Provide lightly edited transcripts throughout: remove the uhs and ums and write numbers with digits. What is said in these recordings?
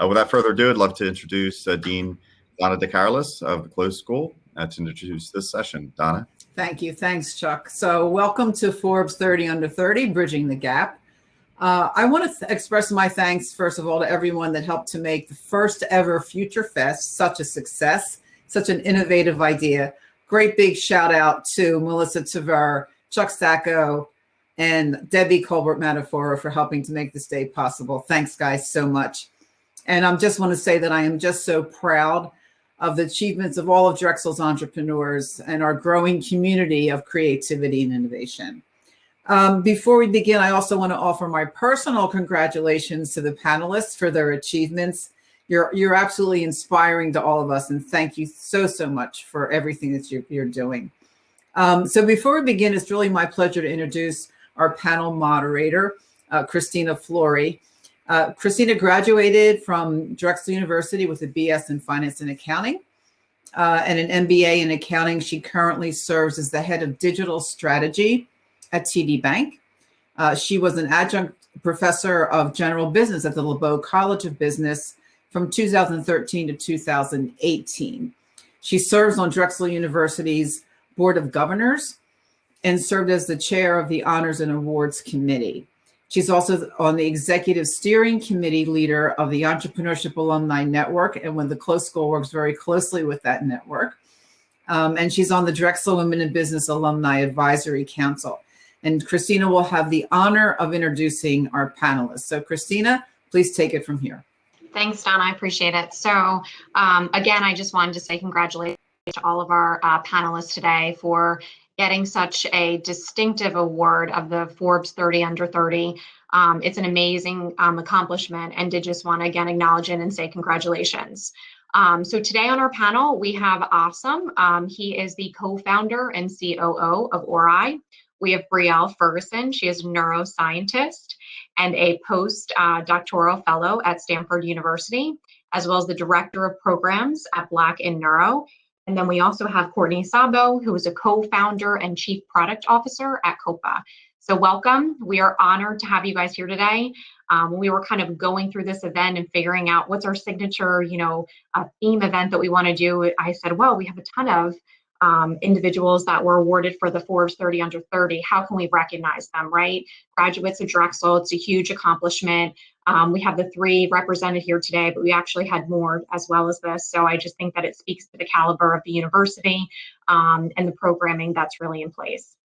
Without further ado, I'd love to introduce Dean Donna DeCarlos of the Close School to introduce this session. Donna. Thank you. Thanks, Chuck. So welcome to Forbes 30 Under 30, Bridging the Gap. I want to express my thanks, first of all, to everyone that helped to make the first ever Future Fest such a success, such an innovative idea. Great big shout out to Melissa Taver, Chuck Sacco, and Debbie Colbert-Matafora for helping to make this day possible. Thanks, guys, so much. And I just want to say that I am just so proud of the achievements of all of Drexel's entrepreneurs and our growing community of creativity and innovation. Before we begin, I also want to offer my personal congratulations to the panelists for their achievements. You're absolutely inspiring to all of us, and thank you so much for everything that you're doing. So before we begin, it's really my pleasure to introduce our panel moderator, Christina Fleury. Christina graduated from Drexel University with a BS in Finance and Accounting and an MBA in Accounting. She currently serves as the head of digital strategy at TD Bank. She was an adjunct professor of general business at the LeBeau College of Business from 2013 to 2018. She serves on Drexel University's Board of Governors and served as the chair of the Honors and Awards Committee. She's also on the executive steering committee leader of the Entrepreneurship Alumni Network, and when the Close School works very closely with that network. And she's on the Drexel Women in Business Alumni Advisory Council. And Christina will have the honor of introducing our panelists. So Christina, please take it from here. Thanks, Donna, I appreciate it. So again, I just wanted to say congratulations to all of our panelists today for getting such a distinctive award of the Forbes 30 Under 30. It's an amazing accomplishment, and did just want to again acknowledge it and say congratulations. So today on our panel, we have Asim. He is the co-founder and COO of ORI. We have Brielle Ferguson. She is a neuroscientist and a post-doctoral fellow at Stanford University, as well as the director of programs at Black in Neuro. And then we also have Courtney Sabo, who is a co-founder and chief product officer at Coppa. So welcome. We are honored to have you guys here today. When we were kind of going through this event and figuring out what's our signature, theme event that we want to do, I said, well, we have a ton of individuals that were awarded for the Forbes 30 Under 30. How can we recognize them, right? Graduates of Drexel, it's a huge accomplishment. We have the 3 represented here today, but we actually had more as well as this. So I just think that it speaks to the caliber of the university and the programming that's really in place.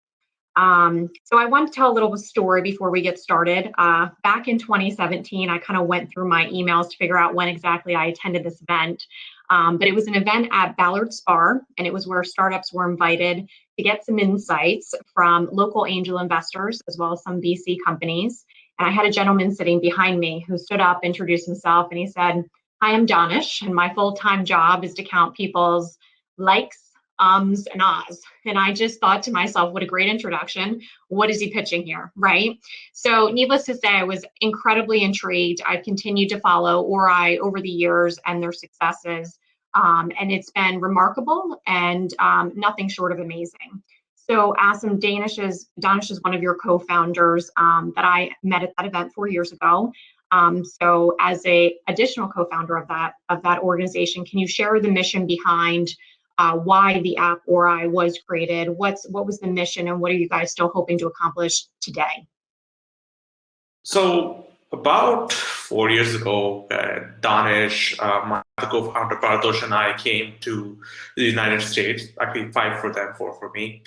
So I want to tell a little story before we get started. Back in 2017, I kind of went through my emails to figure out when exactly I attended this event. But it was an event at Ballard Spar, and it was where startups were invited to get some insights from local angel investors, as well as some VC companies. And I had a gentleman sitting behind me who stood up, introduced himself, and he said, "Hi, I'm Danish, and my full-time job is to count people's likes, ums, and ahs." And I just thought to myself, what a great introduction. What is he pitching here, right? So needless to say, I was incredibly intrigued. I've continued to follow ORI over the years and their successes. And it's been remarkable and nothing short of amazing. So Asim, Danish is one of your co-founders that I met at that event 4 years ago. So as a additional co-founder of that organization, can you share the mission behind why the app ORI was created? What was the mission, and what are you guys still hoping to accomplish today? So about 4 years ago, Danish, my co-founder Paratosh, and I came to the United States. Actually 5 for them, 4 for me.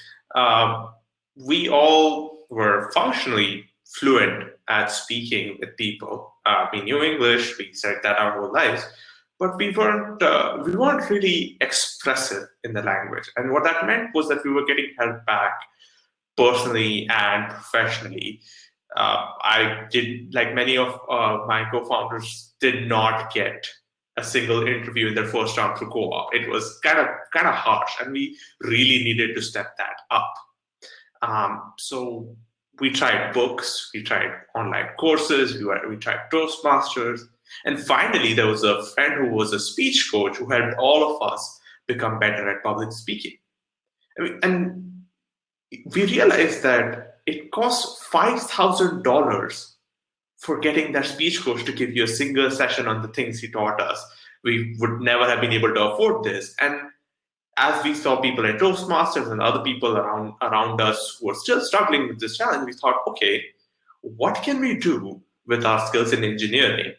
We all were functionally fluent at speaking with people. We knew English, we said that our whole lives, but we weren't really expressive in the language. And what that meant was that we were getting held back personally and professionally. I did, like many of my co-founders, did not get a single interview in their first round through co-op. It was kind of harsh, and we really needed to step that up. So we tried books, we tried online courses, we tried Toastmasters, and finally there was a friend who was a speech coach who helped all of us become better at public speaking. And we realized that it costs $5,000 for getting that speech coach to give you a single session on the things he taught us. We would never have been able to afford this. And as we saw people at Toastmasters and other people around us who were still struggling with this challenge, we thought, okay, what can we do with our skills in engineering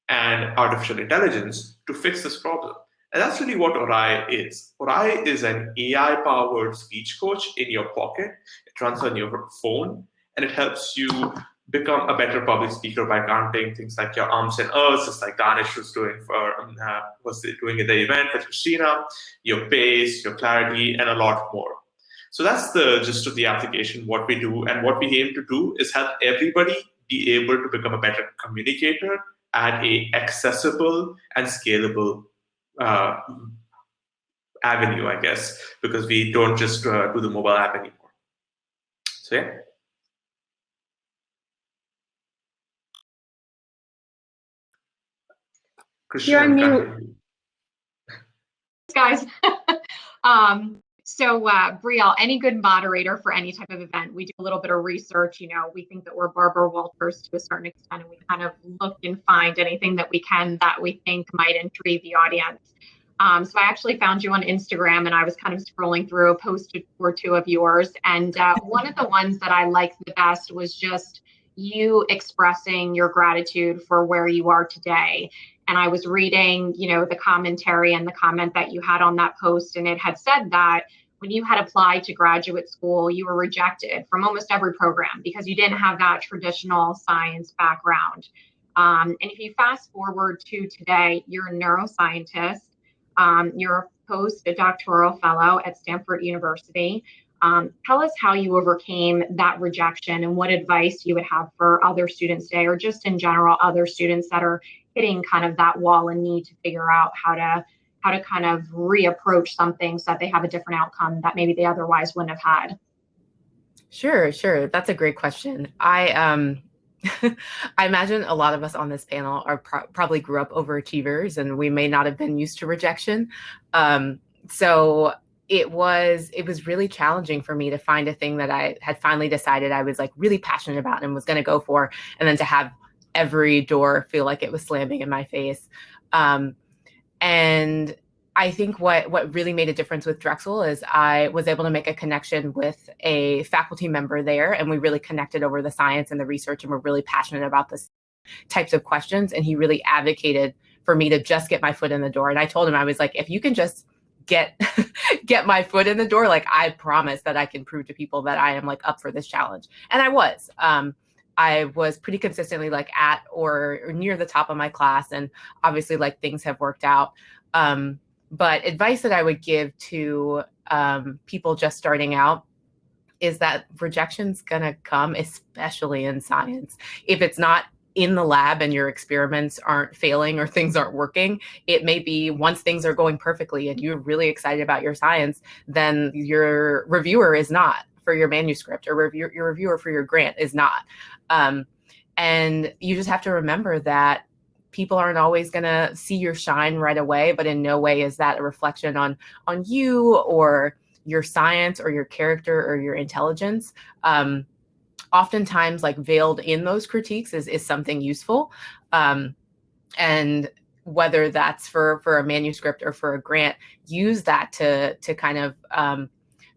and artificial intelligence to fix this problem? And that's really what Orai is. Orai is an AI-powered speech coach in your pocket. It runs on your phone, and it helps you become a better public speaker by counting things like your ums and uhs, just like Danish was doing at the event with Christina, your pace, your clarity, and a lot more. So that's the gist of the application, what we do. And what we aim to do is help everybody be able to become a better communicator at a accessible and scalable avenue, I guess, because we don't just do the mobile app anymore. So yeah. You're on mute. Guys. So Brielle, any good moderator for any type of event, we do a little bit of research. We think that we're Barbara Walters to a certain extent, and we kind of look and find anything that we can that we think might intrigue the audience. So I actually found you on Instagram, and I was kind of scrolling through a post or two of yours. And one of the ones that I liked the best was just you expressing your gratitude for where you are today. And I was reading, the commentary and the comment that you had on that post, and it had said that when you had applied to graduate school, you were rejected from almost every program because you didn't have that traditional science background. And if you fast forward to today, you're a neuroscientist. You're a postdoctoral fellow at Stanford University. Tell us how you overcame that rejection and what advice you would have for other students today, or just in general, other students that are hitting kind of that wall and need to figure out how to kind of reapproach something so that they have a different outcome that maybe they otherwise wouldn't have had. Sure. That's a great question. I imagine a lot of us on this panel are probably grew up overachievers, and we may not have been used to rejection. So it was really challenging for me to find a thing that I had finally decided I was like really passionate about and was going to go for, and then to have every door feel like it was slamming in my face. And I think what really made a difference with Drexel is I was able to make a connection with a faculty member there, and we really connected over the science and the research, and we're really passionate about this types of questions. And he really advocated for me to just get my foot in the door. And I told him, I was like, if you can just get my foot in the door, like I promise that I can prove to people that I am like up for this challenge. And I was pretty consistently like at or near the top of my class, and obviously like things have worked out. But advice that I would give to people just starting out is that rejection's gonna come, especially in science. If it's not in the lab and your experiments aren't failing or things aren't working, it may be once things are going perfectly and you're really excited about your science, then your reviewer is not for your manuscript, or your reviewer for your grant is not. And you just have to remember that people aren't always going to see your shine right away, but in no way is that a reflection on you or your science or your character or your intelligence. Oftentimes, like veiled in those critiques is something useful. And whether that's for a manuscript or for a grant, use that to kind of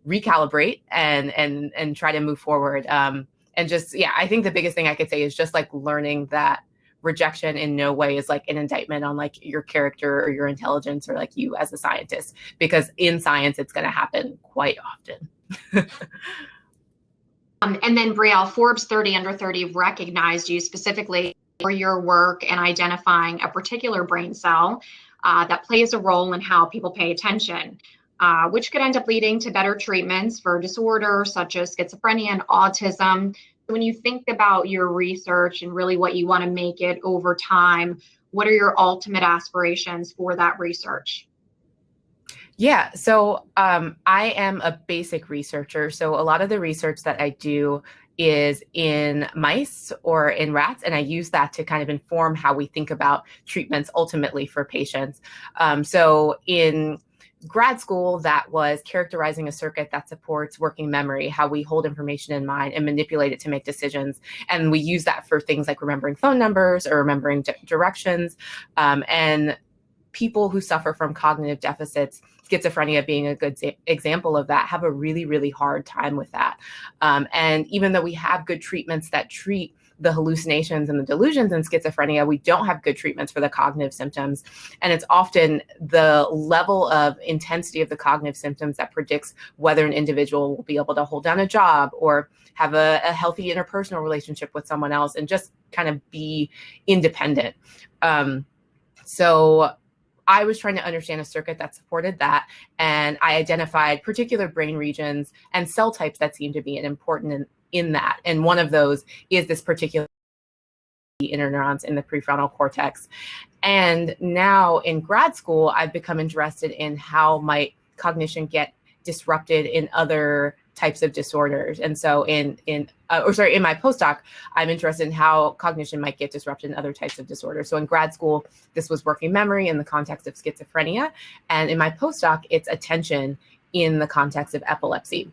recalibrate and try to move forward. And just, yeah, I think the biggest thing I could say is just like learning that rejection in no way is like an indictment on like your character or your intelligence or like you as a scientist, because in science, it's going to happen quite often. And then Brielle, Forbes 30 Under 30 recognized you specifically for your work in identifying a particular brain cell that plays a role in how people pay attention, which could end up leading to better treatments for disorders such as schizophrenia and autism. When you think about your research and really what you want to make it over time, what are your ultimate aspirations for that research? Yeah, so I am a basic researcher. So a lot of the research that I do is in mice or in rats, and I use that to kind of inform how we think about treatments ultimately for patients. So in grad school that was characterizing a circuit that supports working memory, how we hold information in mind and manipulate it to make decisions. And we use that for things like remembering phone numbers or remembering directions. And people who suffer from cognitive deficits, schizophrenia being a good example of that, have a really, really hard time with that. And even though we have good treatments that treat the hallucinations and the delusions in schizophrenia, we don't have good treatments for the cognitive symptoms. And it's often the level of intensity of the cognitive symptoms that predicts whether an individual will be able to hold down a job or have a healthy interpersonal relationship with someone else and just kind of be independent. So I was trying to understand a circuit that supported that, and I identified particular brain regions and cell types that seem to be important in that. And one of those is this particular interneurons in the prefrontal cortex. And now in grad school, I've become interested in how might cognition get disrupted in other types of disorders. And so in my postdoc, I'm interested in how cognition might get disrupted in other types of disorders. So in grad school, this was working memory in the context of schizophrenia. And in my postdoc, it's attention in the context of epilepsy.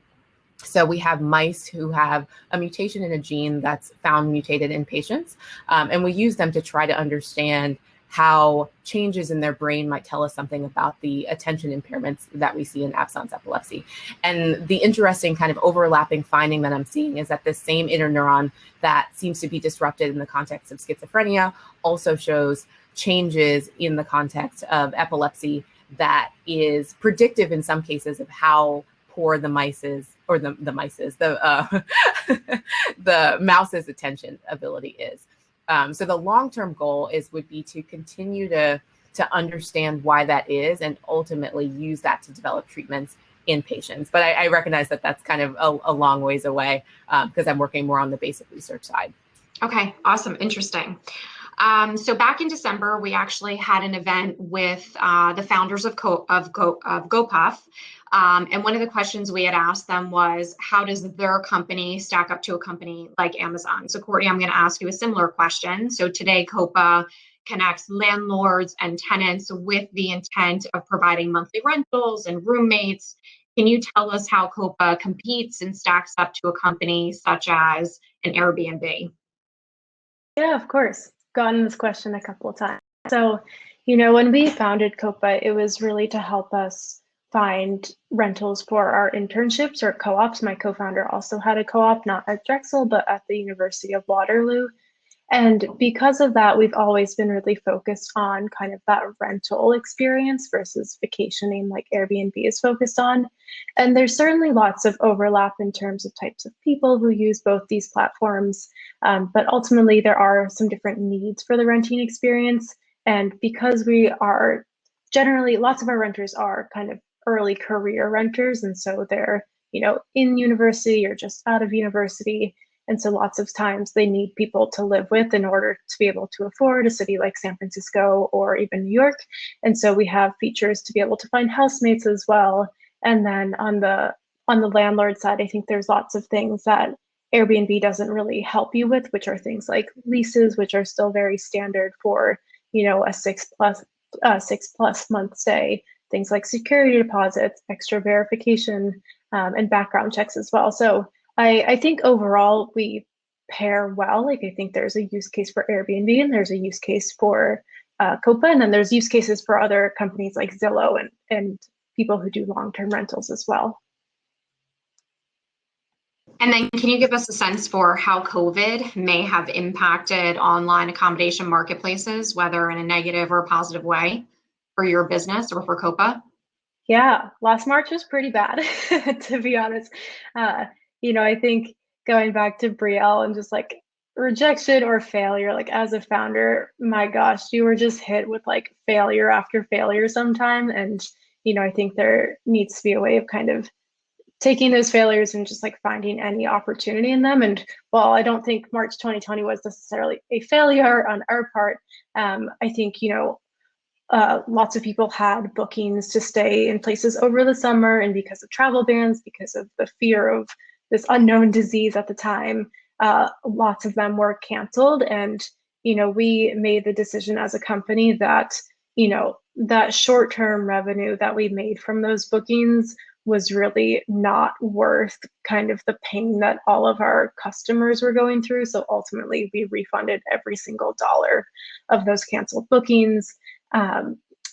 So we have mice who have a mutation in a gene that's found mutated in patients. And we use them to try to understand how changes in their brain might tell us something about the attention impairments that we see in absence epilepsy. And the interesting kind of overlapping finding that I'm seeing is that this same interneuron that seems to be disrupted in the context of schizophrenia also shows changes in the context of epilepsy that is predictive in some cases of how poor the mouse's attention ability is. So the long-term goal would be to continue to understand why that is and ultimately use that to develop treatments in patients. But I recognize that that's kind of a long ways away because I'm working more on the basic research side. Okay, awesome, interesting. So back in December, we actually had an event with the founders of GoPuff. And one of the questions we had asked them was, how does their company stack up to a company like Amazon? So Courtney, I'm going to ask you a similar question. So today, Coppa connects landlords and tenants with the intent of providing monthly rentals and roommates. Can you tell us how Coppa competes and stacks up to a company such as an Airbnb? Yeah, of course. Gotten this question a couple of times. So, when we founded Coppa, it was really to help us find rentals for our internships or co-ops. My co-founder also had a co-op, not at Drexel, but at the University of Waterloo. And because of that, we've always been really focused on kind of that rental experience versus vacationing like Airbnb is focused on. And there's certainly lots of overlap in terms of types of people who use both these platforms. But ultimately, there are some different needs for the renting experience. And because we are generally, lots of our renters are kind of early career renters. And so they're, in university or just out of university. And so lots of times they need people to live with in order to be able to afford a city like San Francisco or even New York. And so we have features to be able to find housemates as well. And then on the landlord side, I think there's lots of things that Airbnb doesn't really help you with, which are things like leases, which are still very standard for, a 6+ month stay, things like security deposits, extra verification, and background checks as well. So I think overall we pair well. Like I think there's a use case for Airbnb and there's a use case for Coppa, and then there's use cases for other companies like Zillow and people who do long-term rentals as well. And then can you give us a sense for how COVID may have impacted online accommodation marketplaces, whether in a negative or a positive way for your business or for Coppa? Yeah, last March was pretty bad, to be honest. I think going back to Brielle and just like rejection or failure, like as a founder, my gosh, you were just hit with like failure after failure sometime. And, I think there needs to be a way of kind of taking those failures and just like finding any opportunity in them. And while I don't think March 2020 was necessarily a failure on our part, I think, lots of people had bookings to stay in places over the summer, and because of travel bans, because of the fear of this unknown disease at the time, lots of them were canceled. And, we made the decision as a company that, that short-term revenue that we made from those bookings was really not worth kind of the pain that all of our customers were going through. So ultimately, we refunded every single dollar of those canceled bookings.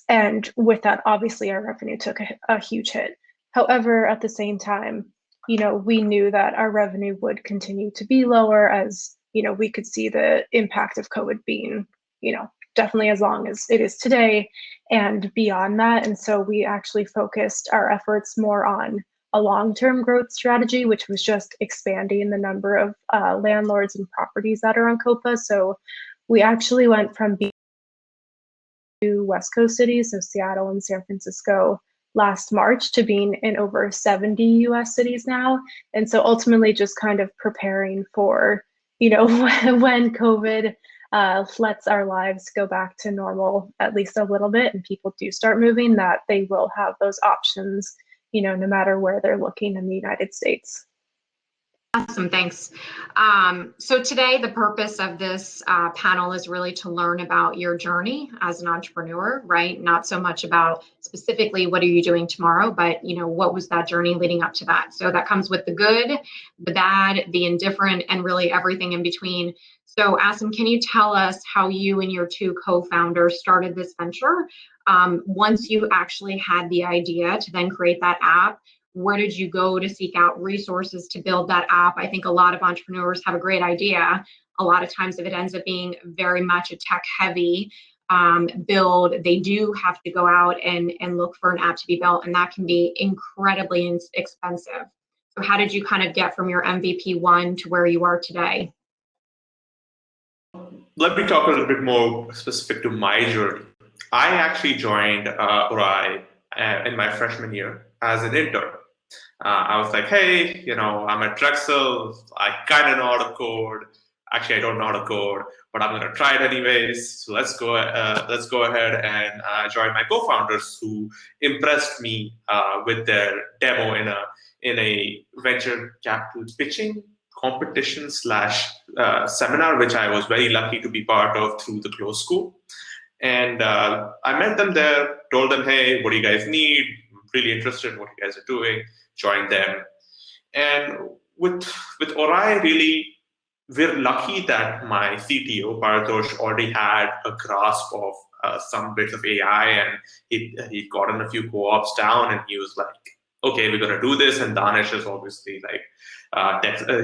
And with that, obviously, our revenue took a huge hit. However, at the same time, we knew that our revenue would continue to be lower as, we could see the impact of COVID being, definitely as long as it is today and beyond that. And so we actually focused our efforts more on a long-term growth strategy, which was just expanding the number of landlords and properties that are on Coppa. So we actually went from being to West Coast cities, so Seattle and San Francisco, last March to being in over 70 US cities now. And so ultimately just kind of preparing for, when COVID lets our lives go back to normal at least a little bit and people do start moving, that they will have those options, no matter where they're looking in the United States. Awesome, thanks. So today, the purpose of this panel is really to learn about your journey as an entrepreneur, right? Not so much about specifically what are you doing tomorrow, but what was that journey leading up to that? So that comes with the good, the bad, the indifferent, and really everything in between. So Asim, can you tell us how you and your two co-founders started this venture? Once you actually had the idea to then create that app, where did you go to seek out resources to build that app? I think a lot of entrepreneurs have a great idea. A lot of times if it ends up being very much a tech heavy build, they do have to go out and look for an app to be built, and that can be incredibly expensive. So how did you kind of get from your MVP 1 to where you are today? Let me talk a little bit more specific to my journey. I actually joined Ori in my freshman year as an intern. I was like, hey, I'm at Drexel. I kind of know how to code. Actually, I don't know how to code, but I'm going to try it anyways. So let's go ahead and join my co-founders, who impressed me with their demo in a venture capital pitching competition / seminar, which I was very lucky to be part of through the closed school. And I met them there, told them, hey, what do you guys need? I'm really interested in what you guys are doing. Joined them. And with Ori, really, we're lucky that my CTO, Paratosh, already had a grasp of some bits of AI, and he'd gotten a few co-ops down, and he was like, okay, we're going to do this. And Danish is obviously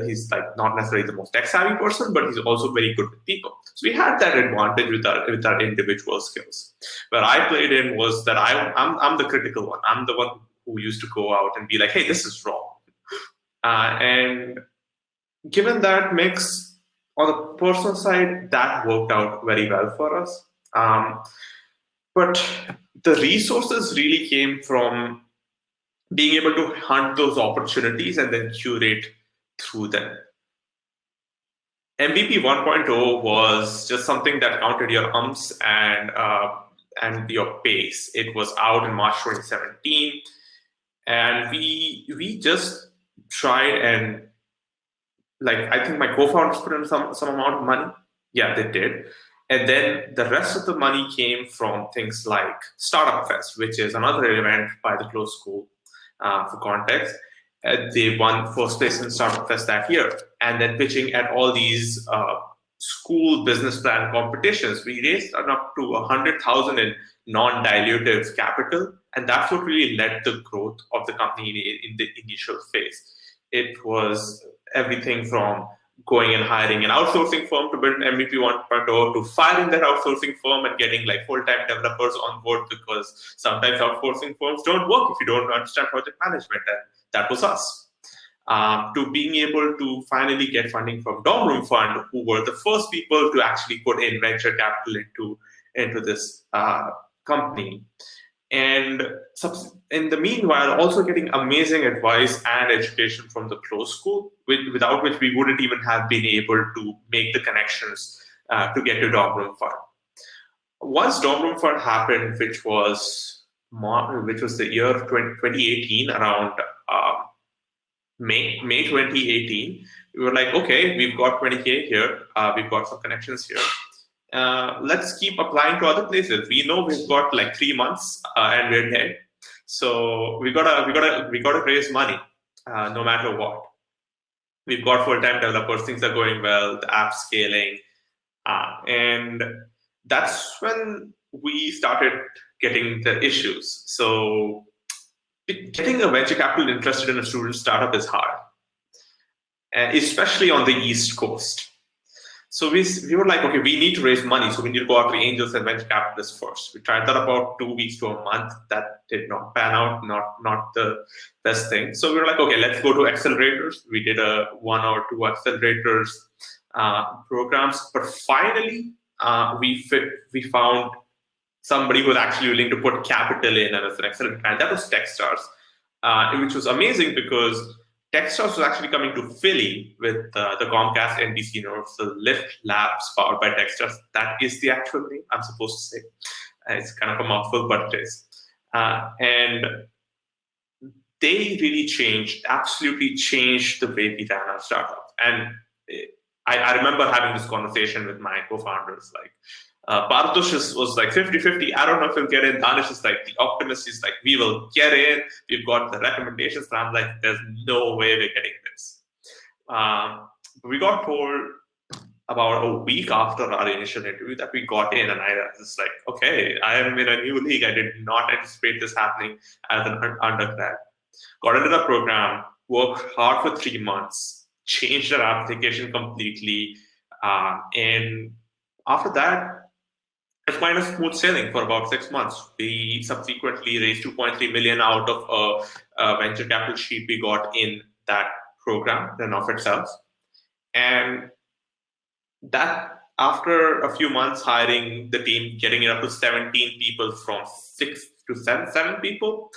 he's like not necessarily the most tech savvy person, but he's also very good with people. So we had that advantage with our individual skills. Where I played in was that I'm the critical one. I'm the one who used to go out and be like, hey, this is wrong. And given that mix, on the personal side, that worked out very well for us. But the resources really came from being able to hunt those opportunities and then curate through them. MVP 1.0 was just something that counted your umps and your pace. It was out in March 2017. And we just tried and, I think my co-founders put in some amount of money. Yeah, they did. And then the rest of the money came from things like Startup Fest, which is another event by the closed school. For context, they won first place in Startup Fest that year. And then pitching at all these school business plan competitions, we raised up to 100,000 in non-dilutive capital. And that's what really led the growth of the company in the initial phase. It was everything from going and hiring an outsourcing firm to build an MVP 1.0 to firing that outsourcing firm and getting full-time developers on board, because sometimes outsourcing firms don't work if you don't understand project management, and that was us. To being able to finally get funding from Dorm Room Fund, who were the first people to actually put in venture capital into this company. And in the meanwhile, also getting amazing advice and education from the closed school, without which we wouldn't even have been able to make the connections to get to Dorm Room Fund. Once Dorm Room Fund happened, which was the year 2018, around May 2018, we were like, okay, we've got 20K here, we've got some connections here. let's keep applying to other places. We know we've got like 3 months and we're dead. So we gotta raise money no matter what. We've got full-time developers, things are going well, the app's scaling. And that's when we started getting the issues. So getting a venture capital interested in a student startup is hard, especially on the East Coast. So we were like, okay, we need to raise money. So we need to go after angels and venture capitalists first. We tried that about 2 weeks to a month. That did not pan out, not the best thing. So we were like, okay, let's go to accelerators. We did 1 or 2 accelerators programs, but finally we found somebody who was actually willing to put capital in as an accelerator, and that was Techstars, which was amazing because Techstars was actually coming to Philly with the Comcast NBC Universal Lift Labs powered by Techstars. That is the actual name I'm supposed to say. It's kind of a mouthful, but it is. And they really absolutely changed the way we ran our startup. And I remember having this conversation with my co-founders, like, Partosh was like 50-50. I don't know if he'll get in. Danish is like the optimist. He's like, we will get in. We've got the recommendations. And I'm like, there's no way we're getting this. We got told about a week after our initial interview that we got in, and I was just like, okay, I am in a new league. I did not anticipate this happening as an undergrad. Got into the program, worked hard for 3 months, changed our application completely, and after that, it's kind of smooth sailing for about 6 months. We subsequently raised 2.3 million out of a venture capital sheet we got in that program, in of itself. And that, after a few months hiring the team, getting it up to 17 people from 6 to 7 people,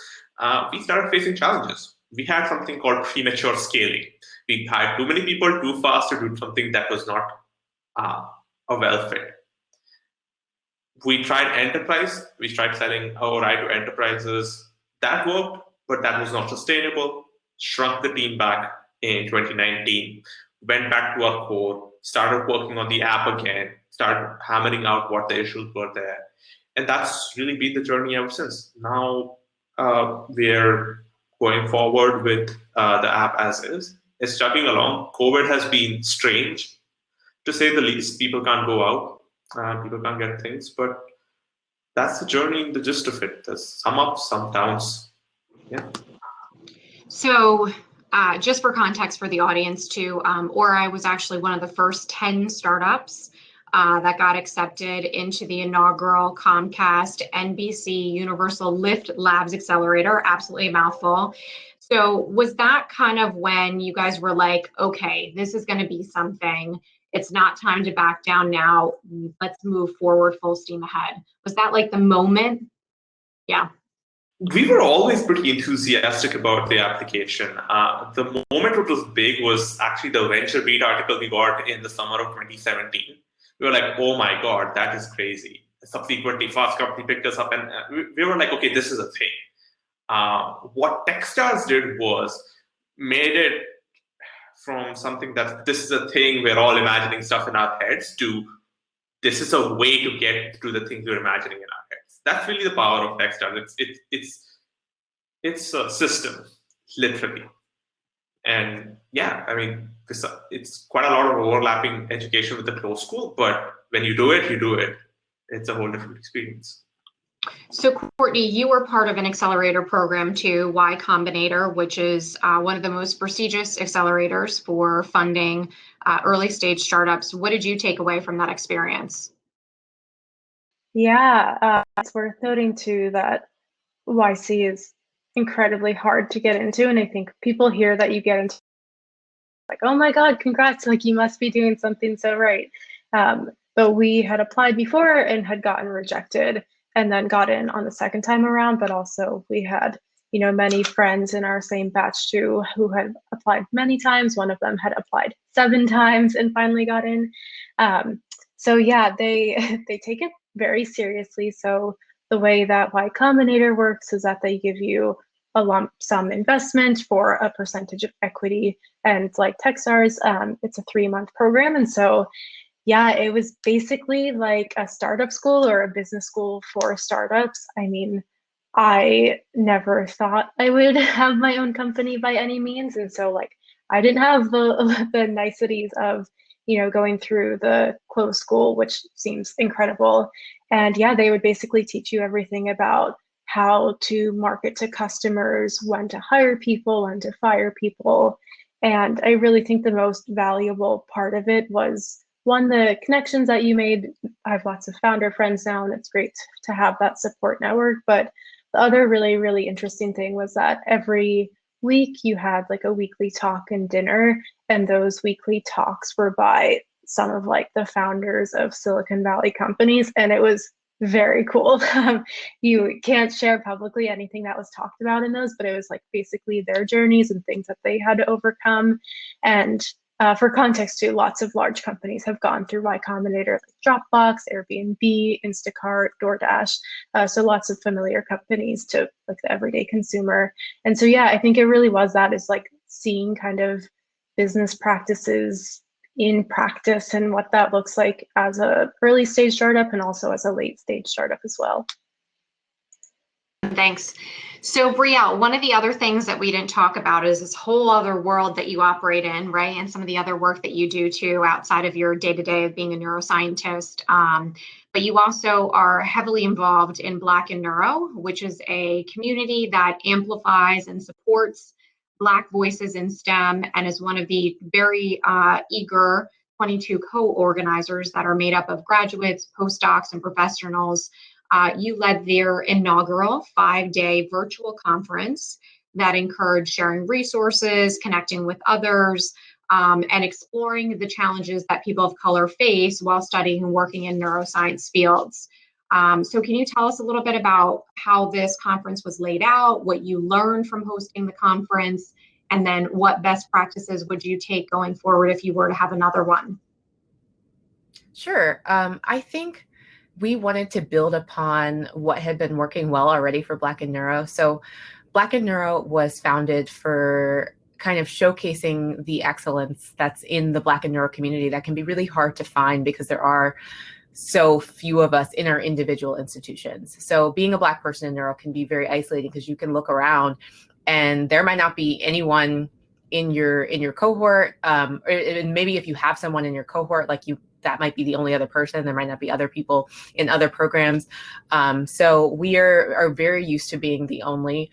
we started facing challenges. We had something called premature scaling. We hired too many people too fast to do something that was not a well fit. We tried enterprise. We tried selling ORI to enterprises. That worked, but that was not sustainable. Shrunk the team back in 2019. Went back to our core. Started working on the app again. Started hammering out what the issues were there, and that's really been the journey ever since. Now we're going forward with the app as is. It's chugging along. COVID has been strange, to say the least. People can't go out. People can't get things, but that's the journey, the gist of it. There's some ups, some downs. Yeah. So just for context for the audience too, ORI was actually one of the first 10 startups that got accepted into the inaugural Comcast NBC Universal Lift Labs Accelerator. Absolutely a mouthful. So was that kind of when you guys were like, okay, this is going to be something. It's not time to back down now. Let's move forward full steam ahead. Was that like the moment? Yeah. We were always pretty enthusiastic about the application. The moment it was big was actually the VentureBeat article we got in the summer of 2017. We were like, oh my God, that is crazy. Subsequently, Fast Company picked us up and we were like, okay, this is a thing. What Techstars did was made it from something that this is a thing we're all imagining stuff in our heads to this is a way to get to the things we're imagining in our heads. That's really the power of Techstars. It's a system, literally. And yeah, I mean, it's quite a lot of overlapping education with the closed school, but when you do it, you do it. It's a whole different experience. So Courtney, you were part of an accelerator program too, Y Combinator, which is one of the most prestigious accelerators for funding early stage startups. What did you take away from that experience? Yeah, it's worth noting too that YC is incredibly hard to get into. And I think people hear that you get into like, oh my God, congrats, like you must be doing something so right. But we had applied before and had gotten rejected and then got in on the second time around. But also we had, many friends in our same batch too who had applied many times. One of them had applied 7 times and finally got in. So yeah, they take it very seriously. So the way that Y Combinator works is that they give you a lump sum investment for a percentage of equity, and like Techstars, it's a 3-month program, and so yeah, it was basically like a startup school or a business school for startups. I mean, I never thought I would have my own company by any means. And so like I didn't have the the niceties of, going through the closed school, which seems incredible. And yeah, they would basically teach you everything about how to market to customers, when to hire people, when to fire people. And I really think the most valuable part of it was one, the connections that you made. I have lots of founder friends now, and it's great to have that support network. But the other really, really interesting thing was that every week you had like a weekly talk and dinner, and those weekly talks were by some of like the founders of Silicon Valley companies, and it was very cool. You can't share publicly anything that was talked about in those, but it was like basically their journeys and things that they had to overcome. And for context too, lots of large companies have gone through Y Combinator, like Dropbox, Airbnb, Instacart, DoorDash. So lots of familiar companies to like the everyday consumer. And so, yeah, I think it really was that, is like seeing kind of business practices in practice and what that looks like as a early stage startup and also as a late stage startup as well. Thanks. So Brielle, one of the other things that we didn't talk about is this whole other world that you operate in, right? And some of the other work that you do too, outside of your day-to-day of being a neuroscientist. But you also are heavily involved in Black in Neuro, which is a community that amplifies and supports Black voices in STEM, and is one of the very eager 22 co-organizers that are made up of graduates, postdocs, and professionals. You led their inaugural 5-day virtual conference that encouraged sharing resources, connecting with others, and exploring the challenges that people of color face while studying and working in neuroscience fields. So can you tell us a little bit about how this conference was laid out, what you learned from hosting the conference, and then what best practices would you take going forward if you were to have another one? Sure. I think we wanted to build upon what had been working well already for Black in Neuro. So Black in Neuro was founded for kind of showcasing the excellence that's in the Black in Neuro community that can be really hard to find because there are so few of us in our individual institutions. So being a Black person in neuro can be very isolating because you can look around and there might not be anyone in your cohort, or maybe if you have someone in your cohort, like that might be the only other person. There might not be other people in other programs. So we are very used to being the only.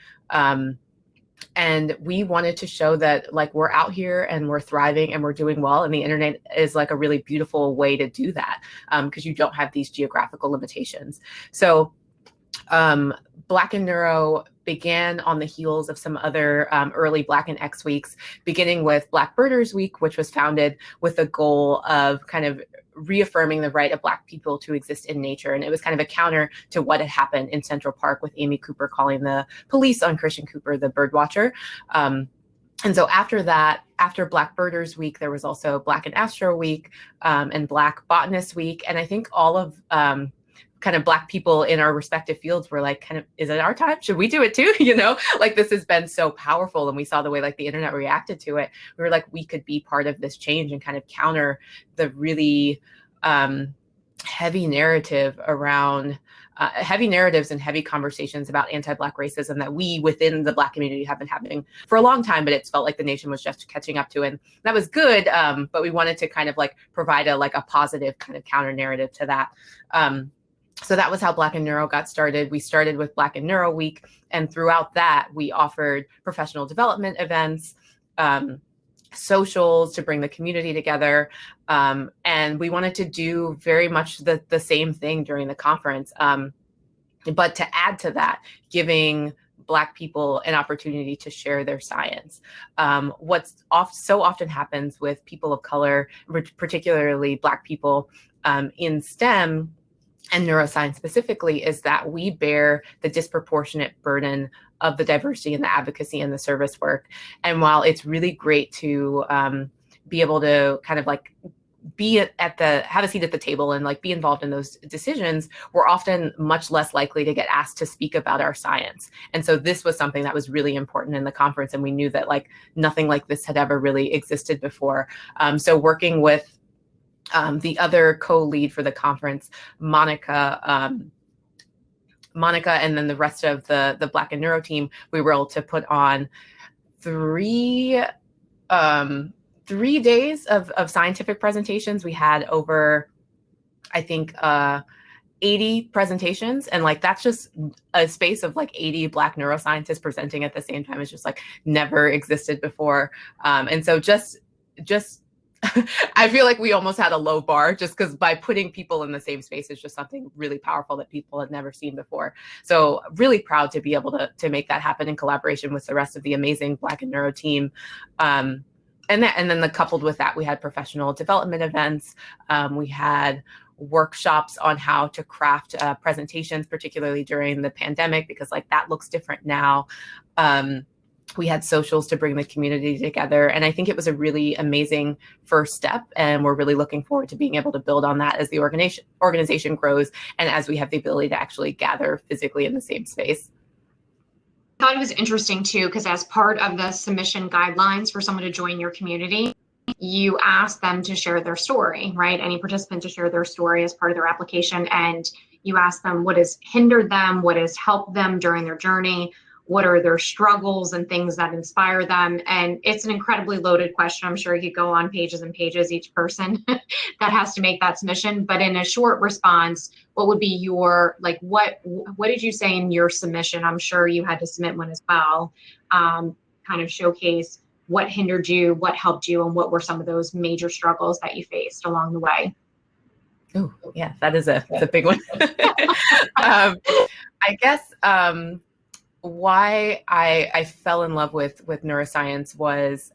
And we wanted to show that like we're out here and we're thriving and we're doing well. And the internet is like a really beautiful way to do that because you don't have these geographical limitations. So Black in Neuro began on the heels of some other early Black in X weeks, beginning with Black Birders Week, which was founded with the goal of kind of reaffirming the right of Black people to exist in nature. And it was kind of a counter to what had happened in Central Park with Amy Cooper calling the police on Christian Cooper the bird watcher. And so after that, after Black Birders Week, there was also Black in Astro Week and Black Botanist Week. And I think all of kind of Black people in our respective fields were like, kind of, is it our time? Should we do it too? You know, like this has been so powerful. And we saw the way like the internet reacted to it. We were like, we could be part of this change and kind of counter the really heavy narrative around heavy narratives and heavy conversations about anti-Black racism that we within the Black community have been having for a long time, but it's felt like the nation was just catching up to. And that was good. But we wanted to kind of like provide a positive kind of counter narrative to that. So that was how Black in Neuro got started. We started with Black in Neuro Week, and throughout that, we offered professional development events, socials to bring the community together. And we wanted to do very much the same thing during the conference. But to add to that, giving Black people an opportunity to share their science. What's so often happens with people of color, particularly Black people in STEM, and neuroscience specifically, is that we bear the disproportionate burden of the diversity and the advocacy and the service work. And while it's really great to be able to kind of like have a seat at the table and like be involved in those decisions, we're often much less likely to get asked to speak about our science. And so this was something that was really important in the conference. And we knew that like nothing like this had ever really existed before. So working with The other co-lead for the conference, Monica, and then the rest of the Black and Neuro team, we were able to put on three days of scientific presentations. We had over, I think, 80 presentations, and like that's just a space of like 80 Black neuroscientists presenting at the same time. It's just like never existed before. And so just I feel like we almost had a low bar just because by putting people in the same space is just something really powerful that people had never seen before. So really proud to be able to make that happen in collaboration with the rest of the amazing Black and Neuro team. And then coupled with that, we had professional development events. We had workshops on how to craft presentations, particularly during the pandemic, because like that looks different now. We had socials to bring the community together. And I think it was a really amazing first step. And we're really looking forward to being able to build on that as the organization grows and as we have the ability to actually gather physically in the same space. I thought it was interesting too, because as part of the submission guidelines for someone to join your community, you ask them to share their story, right? Any participant to share their story as part of their application. And you ask them what has hindered them, what has helped them during their journey, what are their struggles and things that inspire them. And it's an incredibly loaded question. I'm sure you could go on pages and pages, each person that has to make that submission. But in a short response, what would be your, like, what did you say in your submission? I'm sure you had to submit one as well, kind of showcase what hindered you, what helped you, and what were some of those major struggles that you faced along the way. Oh, yeah, that's a big one. I guess why I fell in love with neuroscience was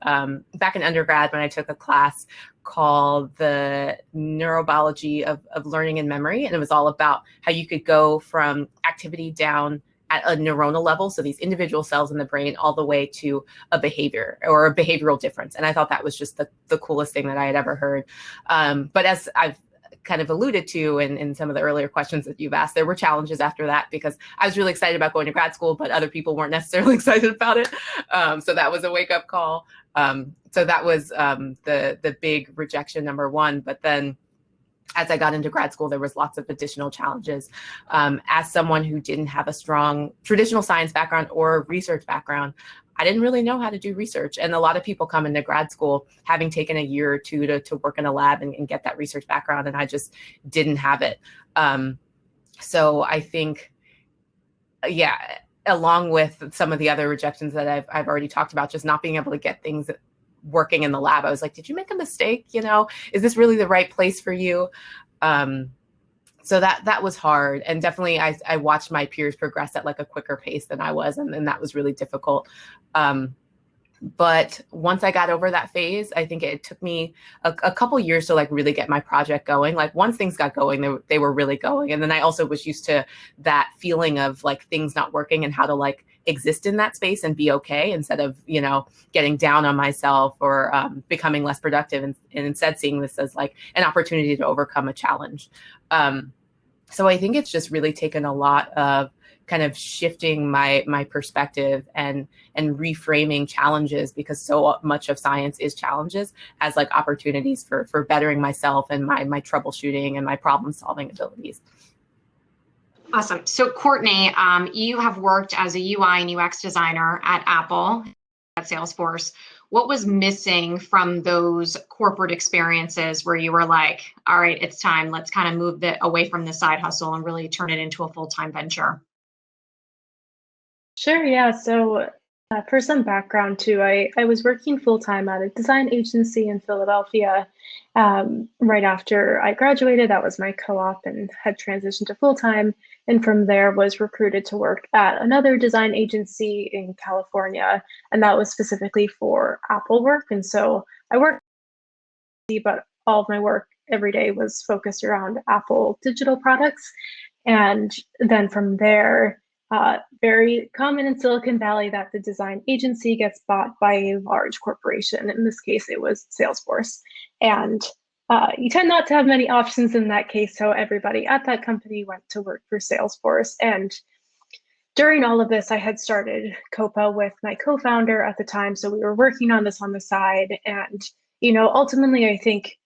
back in undergrad when I took a class called the Neurobiology of Learning and Memory. And it was all about how you could go from activity down at a neuronal level, so these individual cells in the brain, all the way to a behavior or a behavioral difference. And I thought that was just the coolest thing that I had ever heard. But as I've kind of alluded to in some of the earlier questions that you've asked, there were challenges after that because I was really excited about going to grad school, but other people weren't necessarily excited about it. So that was a wake-up call. So that was the big rejection number one. But then as I got into grad school, there was lots of additional challenges. As someone who didn't have a strong traditional science background or research background, I didn't really know how to do research. And a lot of people come into grad school having taken a year or two to work in a lab and get that research background, and I just didn't have it. So I think, yeah, along with some of the other rejections that I've already talked about, just not being able to get things working in the lab. I was like, did you make a mistake? You know, is this really the right place for you? So that was hard. And definitely I watched my peers progress at like a quicker pace than I was. And that was really difficult. But once I got over that phase, I think it took me a couple years to like really get my project going. Like once things got going, they were really going. And then I also was used to that feeling of like things not working and how to like exist in that space and be okay instead of, you know, getting down on myself or becoming less productive and instead seeing this as like an opportunity to overcome a challenge. So I think it's just really taken a lot of kind of shifting my perspective and reframing challenges, because so much of science is challenges, as like opportunities for bettering myself and my troubleshooting and my problem solving abilities. Awesome. So Courtney, you have worked as a UI and UX designer at Apple, at Salesforce. What was missing from those corporate experiences where you were like, all right, it's time, let's kind of move away from the side hustle and really turn it into a full-time venture? Sure, yeah. So for some background too, I was working full-time at a design agency in Philadelphia right after I graduated. That was my co-op and had transitioned to full-time. And from there was recruited to work at another design agency in California. And that was specifically for Apple work. And so I worked, but all of my work every day was focused around Apple digital products. And then from there, very common in Silicon Valley that the design agency gets bought by a large corporation. In this case, it was Salesforce. And you tend not to have many options in that case, so everybody at that company went to work for Salesforce. And during all of this, I had started Coppa with my co-founder at the time, so we were working on this on the side. And, you know, ultimately, I think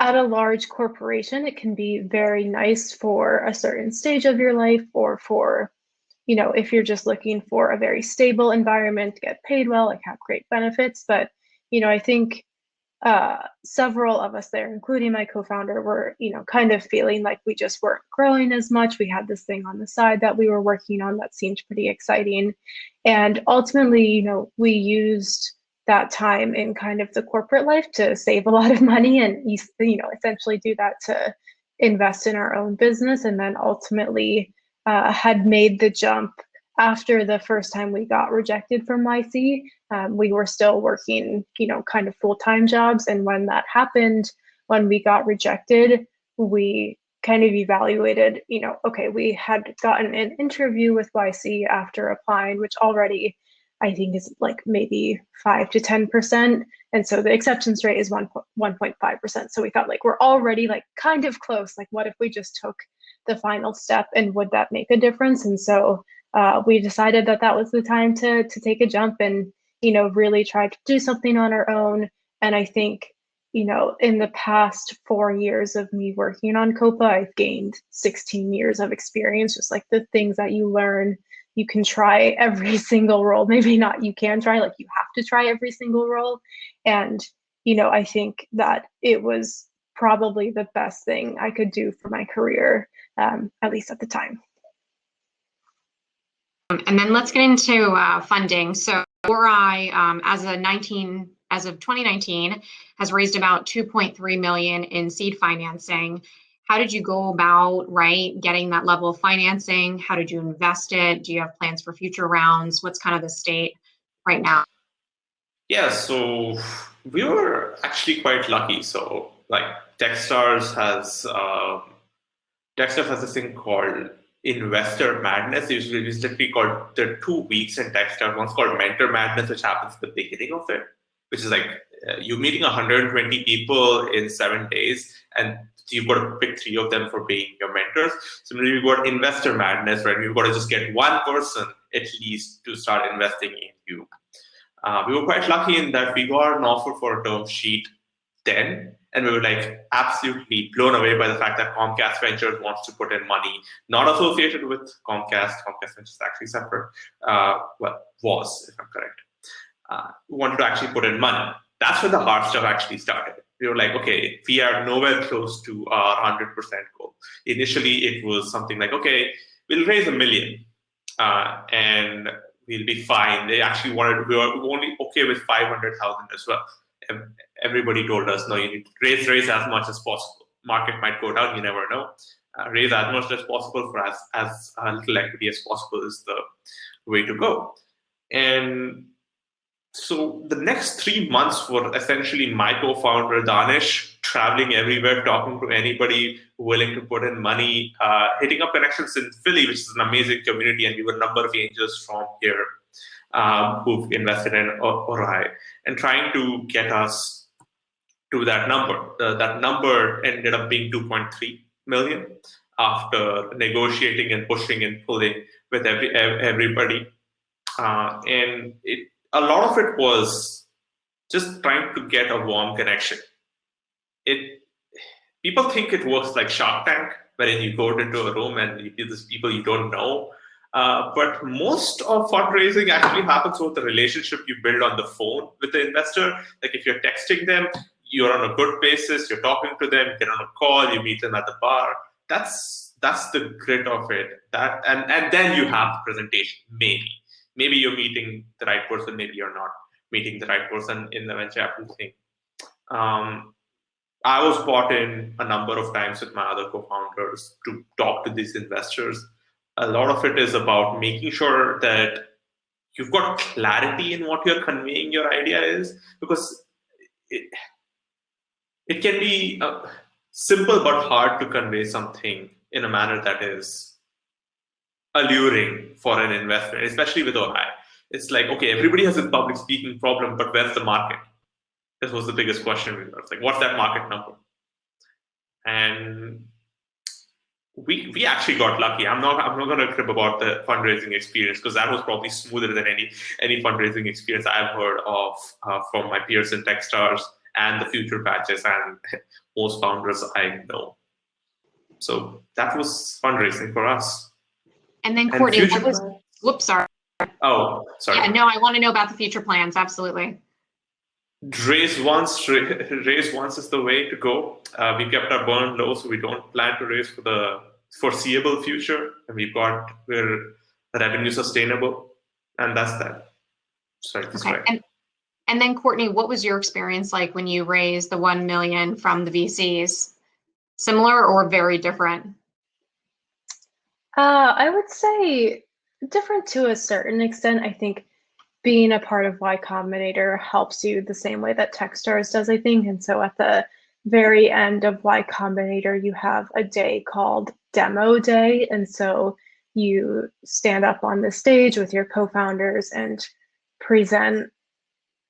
at a large corporation, it can be very nice for a certain stage of your life, or for, if you're just looking for a very stable environment, get paid well, like have great benefits. But, I think several of us there, including my co-founder, were, kind of feeling like we just weren't growing as much. We had this thing on the side that we were working on that seemed pretty exciting. And ultimately, we used that time in kind of the corporate life to save a lot of money and, essentially do that to invest in our own business. And then ultimately had made the jump after the first time we got rejected from YC. We were still working, kind of full-time jobs. And when that happened, when we got rejected, we kind of evaluated, okay, we had gotten an interview with YC after applying, which already I think is like maybe 5 to 10%. And so the acceptance rate is 1.5%. So we thought like, we're already like kind of close. Like, what if we just took the final step, and would that make a difference? And so we decided that that was the time to take a jump and, really try to do something on our own. And I think, in the past 4 years of me working on Coppa, I've gained 16 years of experience, just like the things that you learn. You can try every single role. Maybe not you can try, like you have to try every single role. And, I think that it was probably the best thing I could do for my career, at least at the time. And then let's get into funding. So Ori, as of 2019, has raised about 2.3 million in seed financing. How did you go about, getting that level of financing? How did you invest it? Do you have plans for future rounds? What's kind of the state right now? Yeah, so we were actually quite lucky. So like Techstars has this thing called Investor Madness. It's literally called, there are 2 weeks in Techstars. One's called Mentor Madness, which happens at the beginning of it, which is like you're meeting 120 people in 7 days, and you've got to pick 3 of them for being your mentors. Similarly, you've got Investor Madness, right? You've got to just get one person at least to start investing in you. We were quite lucky in that we got an offer for a term sheet then, and we were like absolutely blown away by the fact that Comcast Ventures wants to put in money, not associated with Comcast. Comcast Ventures is actually separate. Was, if I'm correct. Wanted to actually put in money. That's when the hard stuff actually started. We were like, okay, we are nowhere close to our 100% goal. Initially, it was something like, okay, we'll raise $1 million and we'll be fine. They actually we were only okay with 500,000 as well. Everybody told us, no, you need to raise as much as possible. Market might go down, you never know. Raise as much as possible for as little equity as possible is the way to go. And so the next 3 months were essentially my co-founder, Danish, traveling everywhere, talking to anybody willing to put in money, hitting up connections in Philly, which is an amazing community, and we were a number of angels from here who've invested in Ori, and trying to get us to that number. That number ended up being 2.3 million after negotiating and pushing and pulling with everybody. And a lot of it was just trying to get a warm connection. People think it works like Shark Tank, wherein you go into a room and you see these people you don't know. But most of fundraising actually happens with the relationship you build on the phone with the investor. Like if you're texting them, you're on a good basis, you're talking to them, you get on a call, you meet them at the bar. That's the grit of it. And then you have the presentation, Maybe you're meeting the right person, maybe you're not meeting the right person in the venture capital thing. I was brought in a number of times with my other co-founders to talk to these investors. A lot of it is about making sure that you've got clarity in what you're conveying your idea is, because it can be simple but hard to convey something in a manner that is alluring for an investment, especially with Ori. It's like, okay, everybody has a public speaking problem, but where's the market? This was the biggest question. It's like, what's that market number? And we actually got lucky. I'm not going to crib about the fundraising experience, because that was probably smoother than any fundraising experience I've heard of from my peers in Techstars and the future batches and most founders I know. So that was fundraising for us. And then Courtney, future- whoops, sorry. Oh, sorry. Yeah, no, I want to know about the future plans. Absolutely. Raise once is the way to go. We kept our burn low, so we don't plan to raise for the foreseeable future. And we're revenue sustainable, and that's that. Sorry. Okay. And then Courtney, what was your experience like when you raised the 1 million from the VCs? Similar or very different? I would say different to a certain extent. I think being a part of Y Combinator helps you the same way that Techstars does, I think. And so at the very end of Y Combinator, you have a day called Demo Day. And so you stand up on the stage with your co-founders and present,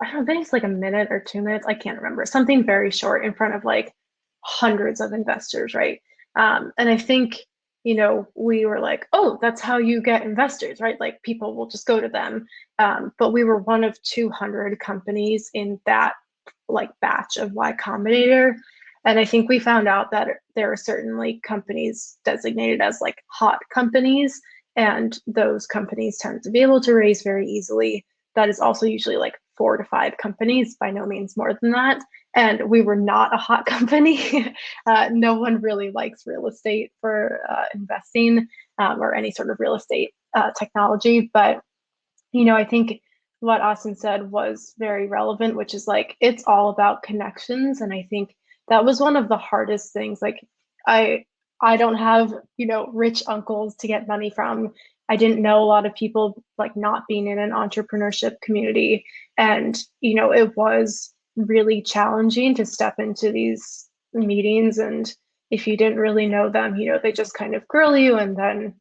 I don't know, maybe it's like a minute or 2 minutes, I can't remember, something very short in front of like hundreds of investors, right? And I think, we were like, oh, that's how you get investors, right? Like people will just go to them. But we were one of 200 companies in that like batch of Y Combinator. And I think we found out that there are certainly companies designated as like hot companies, and those companies tend to be able to raise very easily. That is also usually like 4 to 5 companies, by no means more than that. And we were not a hot company. No one really likes real estate for investing or any sort of real estate technology. But, I think what Austin said was very relevant, which is like, it's all about connections. And I think that was one of the hardest things. Like I don't have, rich uncles to get money from. I didn't know a lot of people, like not being in an entrepreneurship community. And, it was really challenging to step into these meetings. And if you didn't really know them, they just kind of grill you and then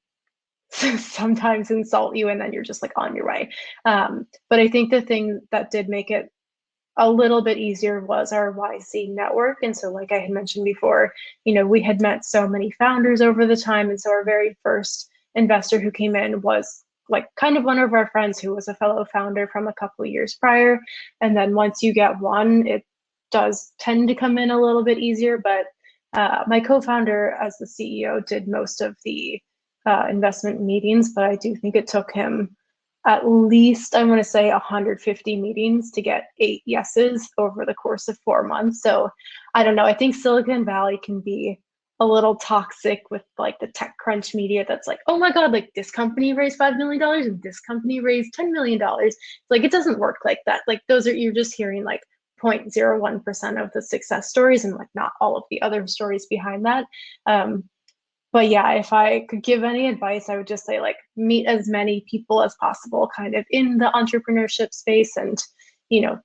sometimes insult you, and then you're just like on your way. But I think the thing that did make it a little bit easier was our YC network. And so like I had mentioned before, we had met so many founders over the time. And so our very first investor who came in was like kind of one of our friends who was a fellow founder from a couple of years prior. And then once you get one, it does tend to come in a little bit easier. But my co-founder as the CEO did most of the investment meetings, but I do think it took him at least, I want to say 150 meetings to get 8 yeses over the course of 4 months. So I don't know. I think Silicon Valley can be a little toxic with like the TechCrunch media that's like, oh my God, like this company raised $5 million and this company raised $10 million. Like it doesn't work like that. Like you're just hearing like 0.01% of the success stories and like not all of the other stories behind that. But yeah, if I could give any advice, I would just say like meet as many people as possible kind of in the entrepreneurship space and,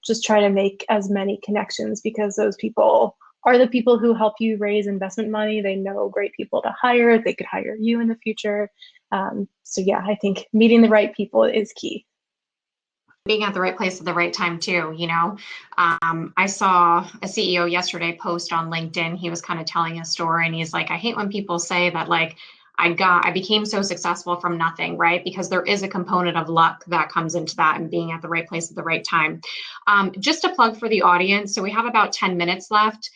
just try to make as many connections, because those people are the people who help you raise investment money. They know great people to hire. They could hire you in the future. So yeah, I think meeting the right people is key. Being at the right place at the right time too, I saw a CEO yesterday post on LinkedIn. He was kind of telling a story and he's like, I hate when people say that like I became so successful from nothing, right? Because there is a component of luck that comes into that and being at the right place at the right time. Just a plug for the audience. So we have about 10 minutes left.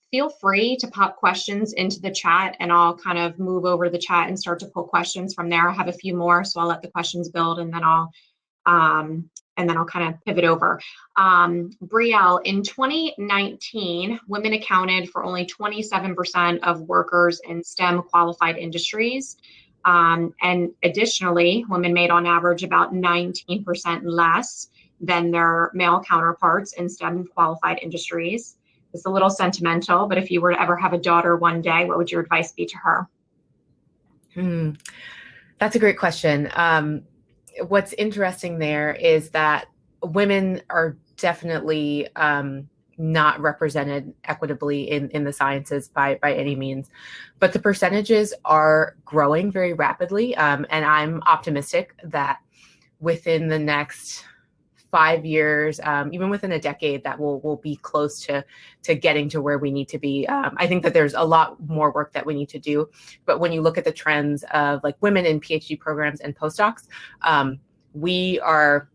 Feel free to pop questions into the chat and I'll kind of move over the chat and start to pull questions from there. I have a few more, so I'll let the questions build and then I'll kind of pivot over. Brielle, in 2019, women accounted for only 27% of workers in STEM qualified industries. And additionally, women made on average about 19% less than their male counterparts in STEM qualified industries. It's a little sentimental, but if you were to ever have a daughter one day, what would your advice be to her? That's a great question. What's interesting there is that women are definitely not represented equitably in the sciences by any means, but the percentages are growing very rapidly. And I'm optimistic that within the next 5 years, even within a decade, that we'll be close to getting to where we need to be. I think that there's a lot more work that we need to do. But when you look at the trends of like women in PhD programs and postdocs, we are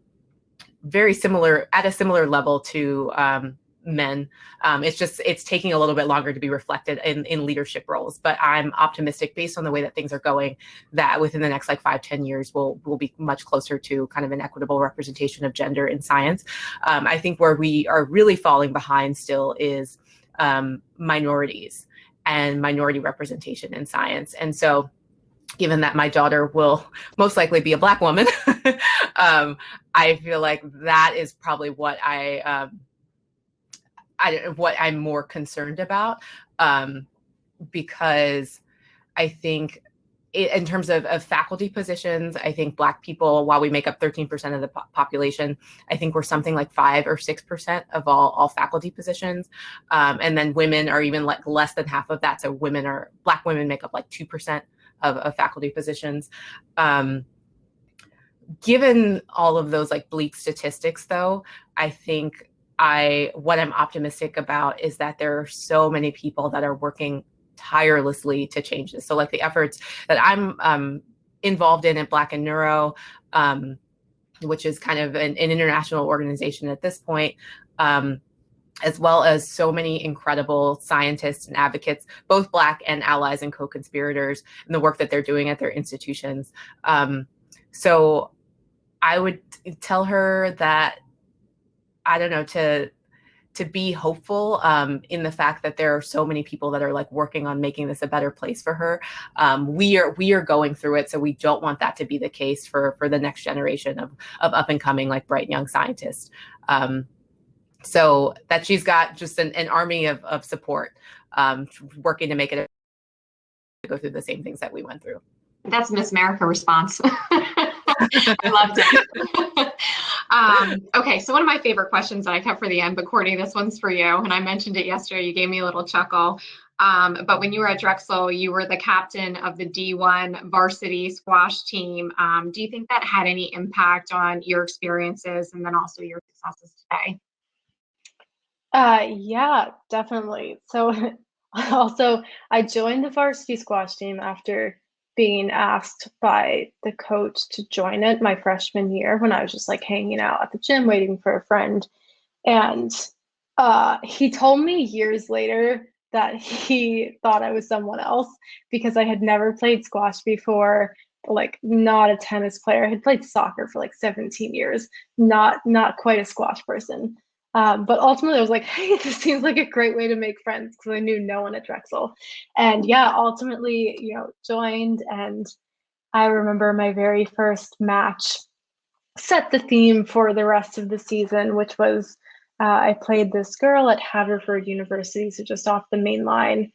very similar, at a similar level to men. It's taking a little bit longer to be reflected in leadership roles, but I'm optimistic based on the way that things are going that within the next like 5-10 years, we'll be much closer to kind of an equitable representation of gender in science. I think where we are really falling behind still is minorities and minority representation in science. And so given that my daughter will most likely be a Black woman, I feel like that is probably what what I'm more concerned about, because I think in terms of faculty positions, I think Black people, while we make up 13% of the population, I think we're something like 5 or 6% of all faculty positions. And then women are even like less than half of that. So Black women make up like 2% of faculty positions. Given all of those like bleak statistics though, I think what I'm optimistic about is that there are so many people that are working tirelessly to change this. So like the efforts that I'm involved in at Black in Neuro, which is kind of an international organization at this point, as well as so many incredible scientists and advocates, both Black and allies and co-conspirators, and the work that they're doing at their institutions. So I would tell her that, I don't know, to be hopeful in the fact that there are so many people that are like working on making this a better place for her. We are going through it, so we don't want that to be the case for the next generation of up and coming like bright young scientists. So that she's got just an army of support working to make it go through the same things that we went through. That's Miss America response. I loved it. Okay, so one of my favorite questions that I kept for the end, but Courtney, this one's for you. And I mentioned it yesterday. You gave me a little chuckle. But when you were at Drexel, you were the captain of the D1 varsity squash team. Do you think that had any impact on your experiences and then also your successes today? Yeah, definitely. So also, I joined the varsity squash team after being asked by the coach to join it my freshman year when I was just like hanging out at the gym waiting for a friend. And he told me years later that he thought I was someone else because I had never played squash before, like not a tennis player. I had played soccer for like 17 years, not quite a squash person. But ultimately I was like, hey, this seems like a great way to make friends because I knew no one at Drexel. And yeah, ultimately, joined, and I remember my very first match set the theme for the rest of the season, which was I played this girl at Haverford University, so just off the main line.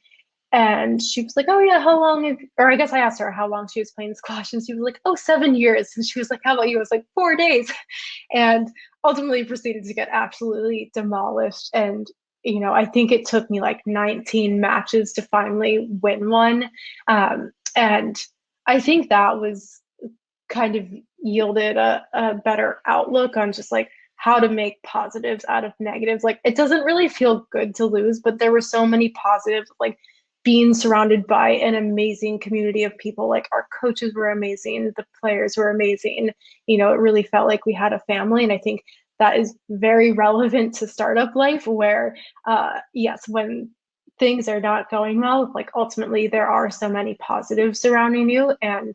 And she was like, oh yeah, how long or I guess I asked her how long she was playing squash, and she was like, oh, 7 years. And she was like, how about you? I was like, 4 days. And ultimately proceeded to get absolutely demolished. And, I think it took me like 19 matches to finally win one. And I think that was kind of yielded a better outlook on just like how to make positives out of negatives. Like it doesn't really feel good to lose, but there were so many positives, like being surrounded by an amazing community of people. Like our coaches were amazing, the players were amazing. It really felt like we had a family. And I think that is very relevant to startup life where, yes, when things are not going well, like ultimately there are so many positives surrounding you. And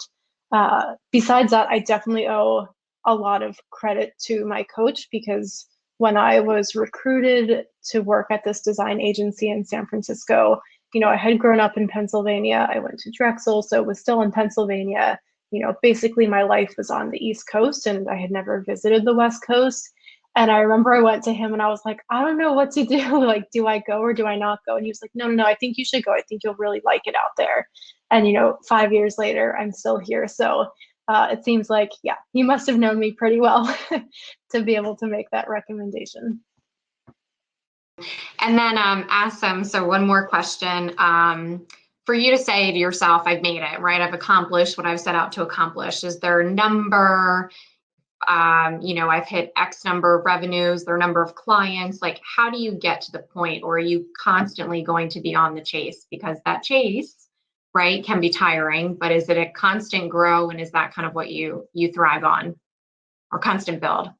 besides that, I definitely owe a lot of credit to my coach because when I was recruited to work at this design agency in San Francisco, I had grown up in Pennsylvania. I went to Drexel, so it was still in Pennsylvania. Basically my life was on the East Coast and I had never visited the West Coast. And I remember I went to him and I was like, I don't know what to do. Like, do I go or do I not go? And he was like, no, I think you should go. I think you'll really like it out there. And, 5 years later, I'm still here. So it seems like, yeah, he must have known me pretty well to be able to make that recommendation. And then Asim, so one more question. For you to say to yourself, I've made it, right? I've accomplished what I've set out to accomplish. Is there a number? I've hit X number of revenues, their number of clients. Like, how do you get to the point, or are you constantly going to be on the chase? Because that chase, right, can be tiring, but is it a constant grow, and is that kind of what you thrive on, or constant build?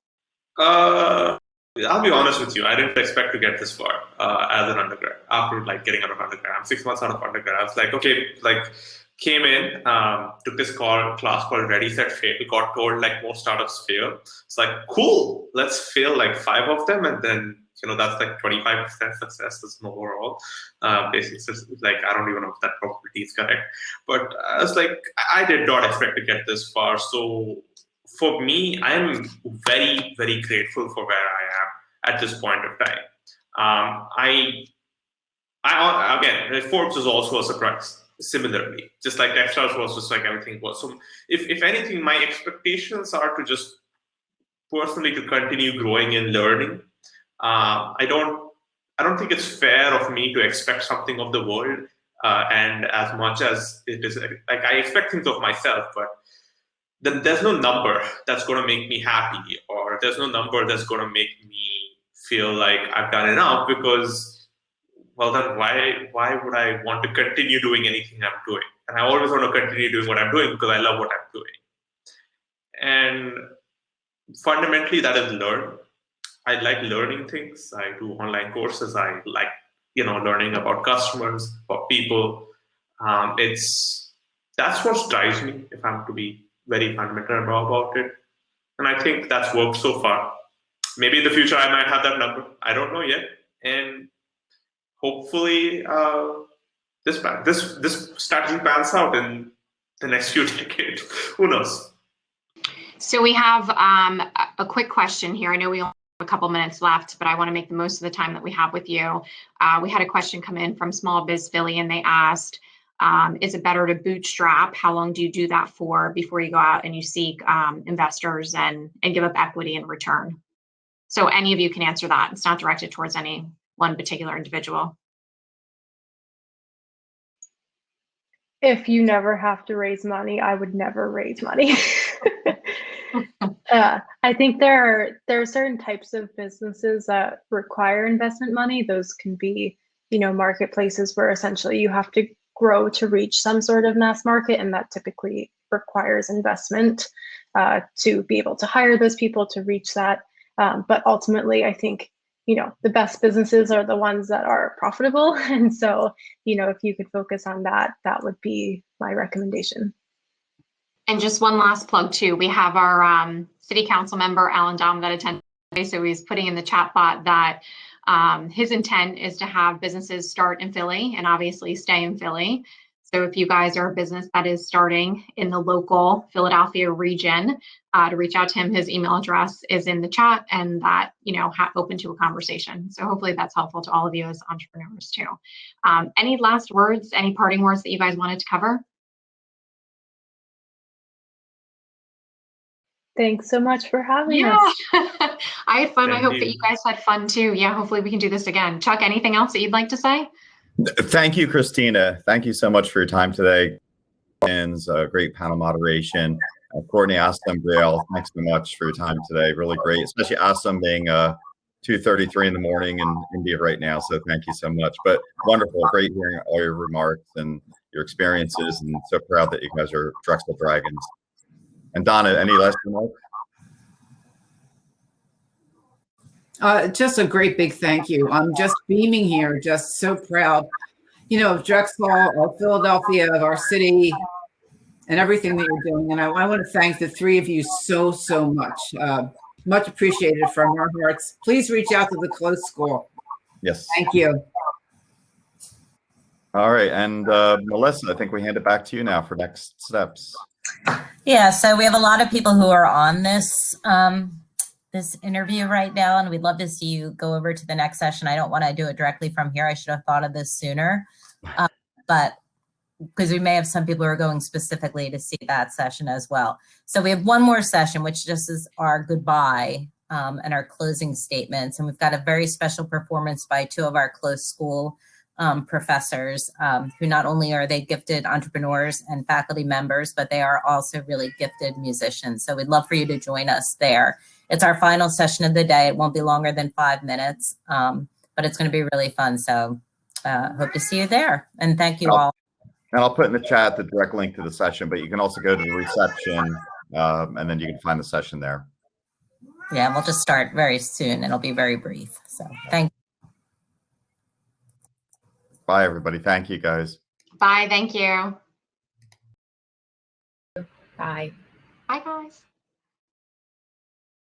I'll be honest with you. I didn't expect to get this far as an undergrad. After like getting out of undergrad, I'm 6 months out of undergrad. I was like, okay, like came in, took this class called Ready, Set, Fail. Got told like most startups fail. It's like cool. Let's fail like 5 of them, and then that's like 25% success is overall. Basically, so like I don't even know if that probability is correct, but I was like, I did not expect to get this far. So for me, I'm very, very grateful for where I am at this point of time. I again, Forbes is also a surprise. Similarly, just like Techstars was, just like everything was. So, if anything, my expectations are to just personally to continue growing and learning. I don't think it's fair of me to expect something of the world, and as much as it is like I expect things of myself, but then there's no number that's going to make me happy, or there's no number that's going to make me feel like I've done enough, because, well, then why would I want to continue doing anything I'm doing? And I always want to continue doing what I'm doing because I love what I'm doing. And fundamentally, that is learn. I like learning things. I do online courses. I like, learning about customers, about people. That's what drives me, if I'm to be very fundamental about it. And I think that's worked so far. Maybe in the future I might have that number. I don't know yet. And hopefully this strategy pans out in the next few decades. Who knows? So we have a quick question here. I know we only have a couple minutes left, but I want to make the most of the time that we have with you. We had a question come in from Small Biz Philly, and they asked, is it better to bootstrap? How long do you do that for before you go out and you seek investors and give up equity in return? So any of you can answer that. It's not directed towards any one particular individual. If you never have to raise money, I would never raise money. I think there are certain types of businesses that require investment money. Those can be, marketplaces where essentially you have to grow to reach some sort of mass market, and that typically requires investment to be able to hire those people to reach that. But ultimately, I think, the best businesses are the ones that are profitable. And so, if you could focus on that, that would be my recommendation. And just one last plug too. We have our city council member, Alan Dom, that attended today. So he's putting in the chat bot that his intent is to have businesses start in Philly and obviously stay in Philly. So if you guys are a business that is starting in the local Philadelphia region, to reach out to him, his email address is in the chat, and that, open to a conversation. So hopefully that's helpful to all of you as entrepreneurs too. Any last words, any parting words that you guys wanted to cover? Thanks so much for having us. I had fun. Thank I hope you. that you guys had fun too. Yeah, hopefully we can do this again. Chuck, anything else that you'd like to say? Thank you, Christina. Thank you so much for your time today. And great panel moderation. Courtney, Assam, Brielle, thanks so much for your time today. Really great, especially Assam being 2:33 in the morning in India right now. So thank you so much. But wonderful, great hearing all your remarks and your experiences, and so proud that you guys are Drexel Dragons. And Donna, any last remarks? Just a great big thank you. I'm just beaming here, just so proud, of Drexel, of Philadelphia, of our city, and everything that you're doing. And I want to thank the three of you so, so much. Much appreciated from our hearts. Please reach out to the Close School. Yes. Thank you. All right. And Melissa, I think we hand it back to you now for next steps. Yeah, so we have a lot of people who are on this this interview right now, and we'd love to see you go over to the next session. I don't want to do it directly from here. I should have thought of this sooner, but because we may have some people who are going specifically to see that session as well. So we have one more session, which just is our goodbye and our closing statements. And we've got a very special performance by two of our Close School professors who not only are they gifted entrepreneurs and faculty members, but they are also really gifted musicians. So we'd love for you to join us there. It's our final session of the day. It won't be longer than 5 minutes, but it's going to be really fun. So hope to see you there. And thank you all. And I'll put in the chat the direct link to the session, but you can also go to the reception and then you can find the session there. Yeah, we'll just start very soon. It'll be very brief. So thank Bye, everybody. Thank you, guys. Bye. Thank you. Bye. Bye, guys.